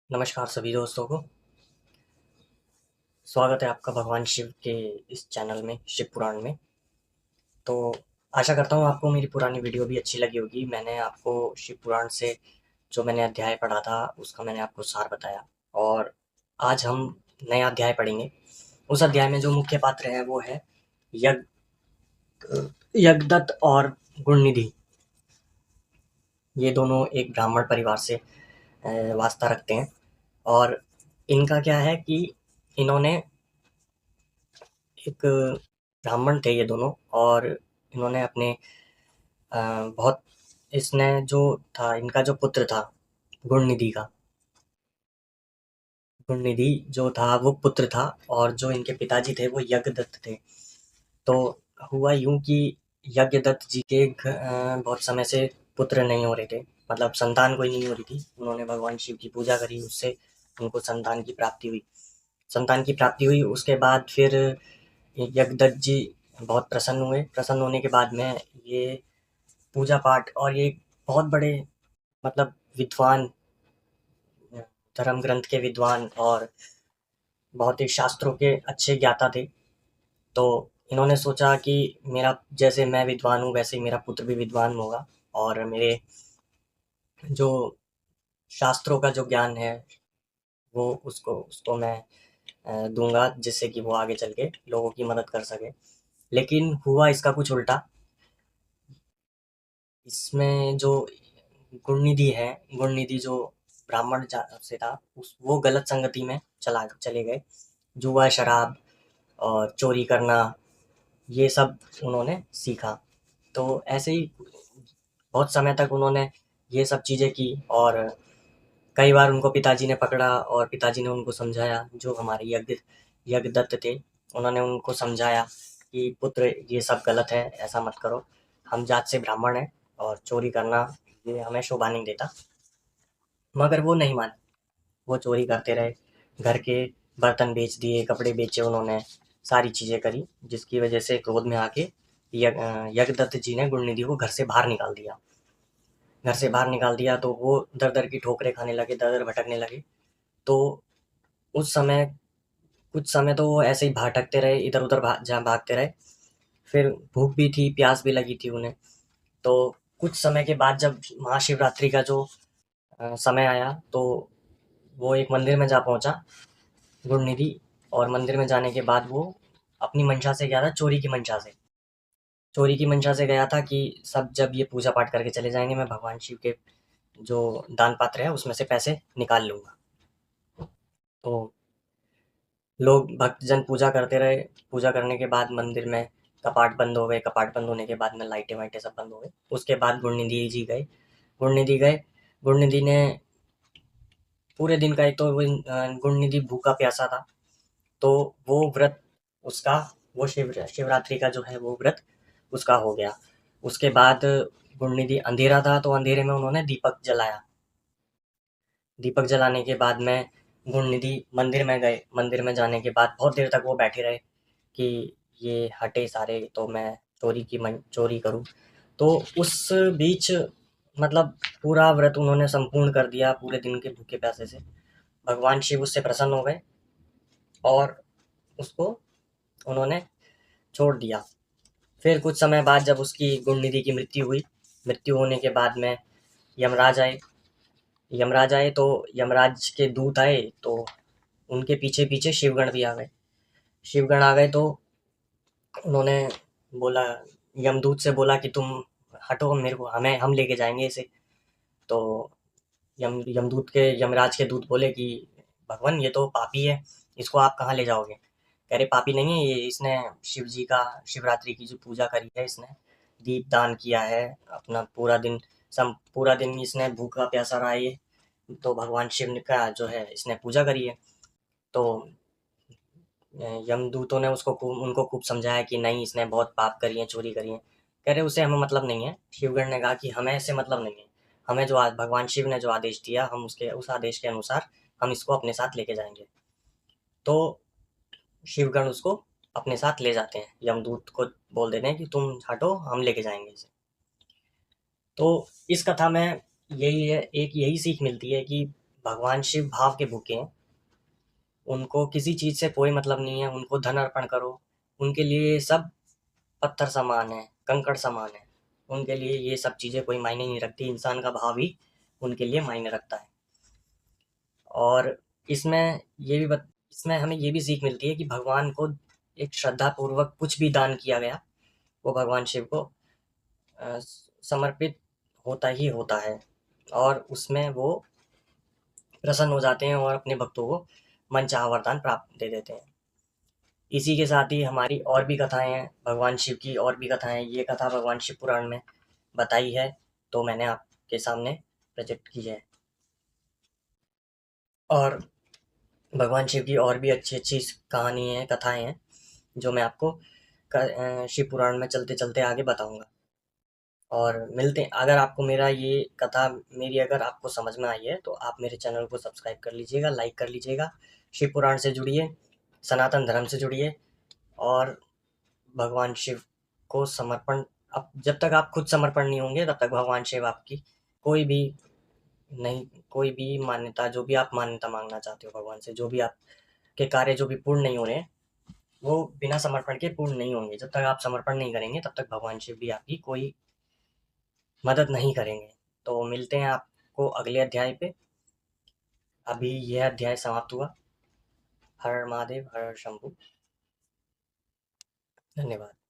नमस्कार सभी दोस्तों को। स्वागत है आपका भगवान शिव के इस चैनल में, शिव पुराण में। तो आशा करता हूँ आपको मेरी पुरानी वीडियो भी अच्छी लगी होगी। मैंने आपको शिव पुराण से जो मैंने अध्याय पढ़ा था, उसका मैंने आपको सार बताया और आज हम नया अध्याय पढ़ेंगे। उस अध्याय में जो मुख्य पात्र है वो है यज्ञ यज्ञदत्त और गुणनिधि। ये दोनों एक ब्राह्मण परिवार से वास्ता रखते हैं और इनका क्या है कि इन्होंने एक ब्राह्मण थे ये दोनों और इन्होंने अपने बहुत इसने जो था इनका जो पुत्र था गुणनिधि का गुणनिधि जो था वो पुत्र था और जो इनके पिताजी थे वो यज्ञदत्त थे। तो हुआ यूं कि यज्ञदत्त जी के बहुत समय से पुत्र नहीं हो रहे थे, मतलब संतान कोई नहीं हो रही थी। उन्होंने भगवान शिव की पूजा करी, उससे उनको संतान की प्राप्ति हुई। उसके बाद फिर यज्ञदत्त जी बहुत प्रसन्न हुए। प्रसन्न होने के बाद में ये पूजा पाठ और ये बहुत बड़े, मतलब विद्वान, धर्म ग्रंथ के विद्वान और बहुत ही शास्त्रों के अच्छे ज्ञाता थे। तो इन्होंने सोचा कि मेरा जैसे मैं विद्वान हूँ वैसे ही मेरा पुत्र भी विद्वान होगा और मेरे जो शास्त्रों का जो ज्ञान है वो उसको उसको मैं दूंगा, जिससे कि वो आगे चल के लोगों की मदद कर सके। लेकिन हुआ इसका कुछ उल्टा। इसमें जो गुणनिधि है, गुणनिधि जो ब्राह्मण से था, वो गलत संगति में चले गए। जुआ, शराब और चोरी करना, ये सब उन्होंने सीखा। तो ऐसे ही बहुत समय तक उन्होंने ये सब चीज़ें की और कई बार उनको पिताजी ने पकड़ा और पिताजी ने उनको समझाया, जो हमारे यज्ञदत्त थे, उन्होंने उनको समझाया कि पुत्र ये सब गलत है, ऐसा मत करो, हम जात से ब्राह्मण हैं और चोरी करना ये हमें शोभा नहीं देता। मगर वो नहीं माने, वो चोरी करते रहे, घर के बर्तन बेच दिए, कपड़े बेचे उन्होंने, सारी चीज़ें करी, जिसकी वजह से क्रोध में आके यज्ञदत्त जी ने गुणनिधि को घर से बाहर निकाल दिया। घर से बाहर निकाल दिया तो वो दर दर की ठोकरें खाने लगे, दर दर भटकने लगे। तो उस समय कुछ समय तो वो ऐसे ही भटकते रहे, इधर उधर जहाँ भागते रहे। फिर भूख भी थी, प्यास भी लगी थी उन्हें। तो कुछ समय के बाद जब महाशिवरात्रि का जो समय आया तो वो एक मंदिर में जा पहुंचा गुणनिधि। और मंदिर में जाने के बाद वो अपनी मंशा से गया था, चोरी की मंशा से गया था कि सब जब ये पूजा पाठ करके चले जाएंगे, मैं भगवान शिव के जो दान पात्र है उसमें से पैसे निकाल लूंगा। तो लोग भक्तजन पूजा करते रहे। पूजा करने के बाद मंदिर में कपाट बंद हो गए। कपाट बंद होने के बाद में लाइटें वाइटें सब बंद हो गई। उसके बाद गुणनिधि गए। गुणनिधि ने पूरे दिन का, एक तो गुणनिधि भूखा प्यासा था, तो वो व्रत उसका, वो शिवरात्रि का जो है वो व्रत उसका हो गया। उसके बाद गुणनिधि, अंधेरा था तो अंधेरे में उन्होंने दीपक जलाया। दीपक जलाने के बाद में गुणनिधि मंदिर में गए। मंदिर में जाने के बाद बहुत देर तक वो बैठे रहे कि ये हटे सारे तो मैं चोरी करूं। तो उस बीच, मतलब पूरा व्रत उन्होंने संपूर्ण कर दिया पूरे दिन के भूखे प्यासे से। भगवान शिव उससे प्रसन्न हो गए और उसको उन्होंने छोड़ दिया। फिर कुछ समय बाद जब उसकी गुणनिधि की मृत्यु हुई, मृत्यु होने के बाद में यमराज आए। तो यमराज के दूत आए तो उनके पीछे पीछे शिवगण भी आ गए। शिवगण आ गए तो उन्होंने बोला, यमदूत से बोला कि तुम हटो, मेरे को हमें हम लेके जाएंगे इसे। तो यमराज के दूत बोले कि भगवान ये तो पापी है, इसको आप कहाँ ले जाओगे। कह रहे पापी नहीं है ये, इसने शिव जी का शिवरात्रि की जो पूजा करी है, इसने दीप दान किया है, अपना पूरा दिन इसने भूखा प्यासा रहा है ये, तो भगवान शिव का जो है इसने पूजा करी है। तो यमदूतों ने उनको खूब समझाया कि नहीं, इसने बहुत पाप करी है, चोरी करी है। कह रहे उसे हमें मतलब नहीं है। शिवगण ने कहा कि हमें ऐसे मतलब नहीं है, हमें जो आज भगवान शिव ने जो आदेश दिया, हम उसके उस आदेश के अनुसार हम इसको अपने साथ लेके जाएंगे। तो शिवगण उसको अपने साथ ले जाते हैं। यमदूत को बोल देते हैं कि तुम हटो, हम लेके जाएंगे इसे। तो इस कथा में यही है, एक यही सीख मिलती है कि भगवान शिव भाव के भूखे हैं, उनको किसी चीज़ से कोई मतलब नहीं है, उनको धन अर्पण करो, उनके लिए ये सब पत्थर समान है, कंकड़ समान है, उनके लिए ये सब चीज़ें कोई मायने नहीं रखती, इंसान का भाव ही उनके लिए मायने रखता है। और इसमें हमें ये भी सीख मिलती है कि भगवान को एक श्रद्धापूर्वक कुछ भी दान किया गया, वो भगवान शिव को समर्पित होता ही होता है, और उसमें वो प्रसन्न हो जाते हैं और अपने भक्तों को मनचाहा वरदान प्राप्त दे देते हैं। इसी के साथ ही हमारी और भी कथाएँ हैं, भगवान शिव की और भी कथाएँ हैं। ये कथा भगवान शिव पुराण में बताई है, तो मैंने आपके सामने प्रेज़ेंट की है। और भगवान शिव की और भी अच्छी-अच्छी कहानी हैं, कथाएँ हैं, जो मैं आपको शिव पुराण में चलते-चलते आगे बताऊँगा। और मिलते हैं, अगर आपको मेरा ये कथा मेरी अगर आपको समझ में आई है, तो आप मेरे चैनल को सब्सक्राइब कर लीजिएगा, लाइक कर लीजिएगा। शिव पुराण से जुड़िए, सनातन धर्म से जुड़िए, और भगवान शिव को समर्पण, अब जब तक आप खुद समर्पण नहीं होंगे, तब तक भगवान शिव आपकी कोई भी नहीं, कोई भी मान्यता, जो भी आप मान्यता माँगना चाहते हो भगवान से, जो भी आपके कार्य जो भी पूर्ण नहीं हो रहे हैं, वो बिना समर्पण के पूर्ण नहीं होंगे। जब तक आप समर्पण नहीं करेंगे, तब तक भगवान शिव भी आपकी कोई मदद नहीं करेंगे। तो मिलते हैं आपको अगले अध्याय पे। अभी यह अध्याय समाप्त हुआ। हर हर महादेव, हर हर शंभू। धन्यवाद।